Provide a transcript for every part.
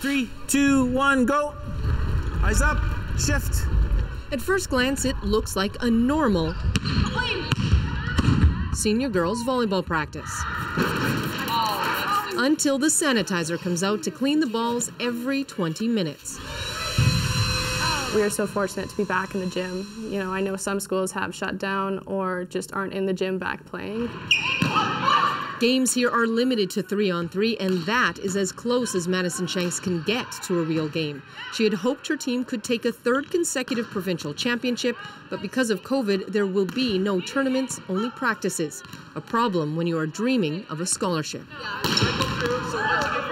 3, 2, 1, go. Eyes up, shift. At first glance, it looks like a normal senior girls volleyball practice. Until the sanitizer comes out to clean the balls every 20 minutes. We are so fortunate to be back in the gym. You know, I know some schools have shut down or just aren't in the gym back playing. Games here are limited to 3-on-3, and that is as close as Madison Shanks can get to a real game. She had hoped her team could take a third consecutive provincial championship, but because of COVID, there will be no tournaments, only practices. A problem when you are dreaming of a scholarship.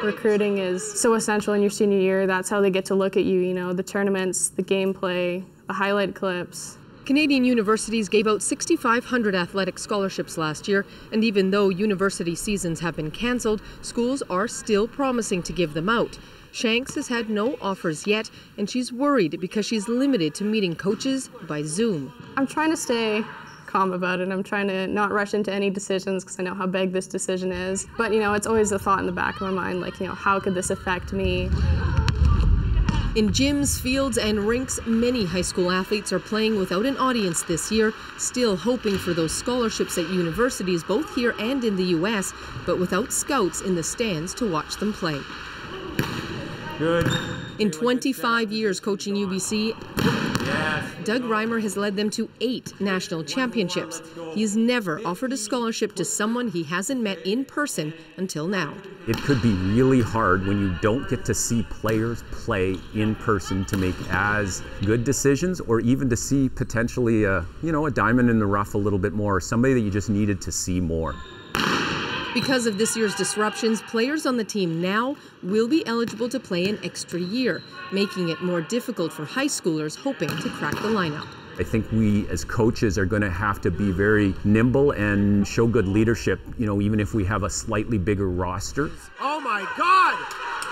Recruiting is so essential in your senior year. That's how they get to look at you, you know, the tournaments, the gameplay, the highlight clips. Canadian universities gave out 6,500 athletic scholarships last year, and even though university seasons have been cancelled, schools are still promising to give them out. Shanks has had no offers yet, and she's worried because she's limited to meeting coaches by Zoom. I'm trying to stay calm about it. I'm trying to not rush into any decisions because I know how big this decision is. But, you know, it's always a thought in the back of my mind, like, you know, how could this affect me? In gyms, fields, and rinks, many high school athletes are playing without an audience this year, still hoping for those scholarships at universities both here and in the U.S., but without scouts in the stands to watch them play. Good. In 25 years coaching UBC, Doug Reimer has led them to 8 national championships. He has never offered a scholarship to someone he hasn't met in person until now. It could be really hard when you don't get to see players play in person to make as good decisions, or even to see potentially a diamond in the rough a little bit more, or somebody that you just needed to see more. Because of this year's disruptions, players on the team now will be eligible to play an extra year, making it more difficult for high schoolers hoping to crack the lineup. I think we as coaches are going to have to be very nimble and show good leadership, you know, even if we have a slightly bigger roster. Oh my God!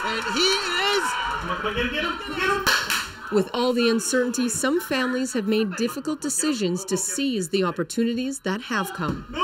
And he is... Get him! With all the uncertainty, some families have made difficult decisions to seize the opportunities that have come.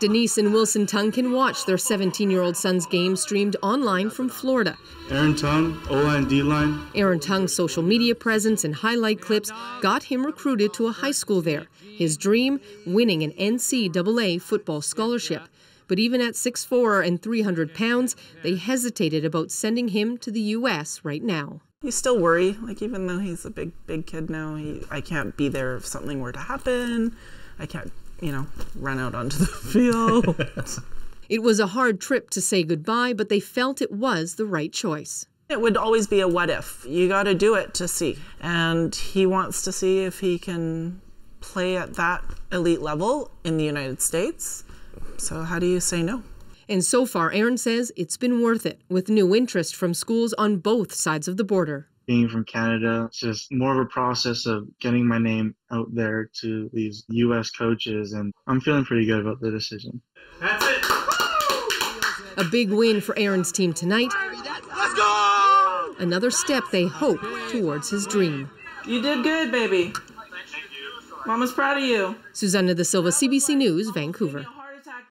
Denise and Wilson Tung can watch their 17-year-old son's game streamed online from Florida. Aaron Tung, O-line, D-line. Aaron Tung's social media presence and highlight clips got him recruited to a high school there. His dream, winning an NCAA football scholarship. But even at 6'4" and 300 pounds, they hesitated about sending him to the U.S. right now. You still worry, like even though he's a big kid now, I can't be there if something were to happen. I can't, run out onto the field. It was a hard trip to say goodbye, but they felt it was the right choice. It would always be a what if. You got to do it to see. And he wants to see if he can play at that elite level in the United States. So how do you say no? And so far, Aaron says it's been worth it, with new interest from schools on both sides of the border. Being from Canada, it's just more of a process of getting my name out there to these U.S. coaches, and I'm feeling pretty good about the decision. That's it! A big win for Aaron's team tonight. Let's go! Another step, they hope, towards his dream. You did good, baby. Mama's proud of you. Susanna Da Silva, CBC News, Vancouver.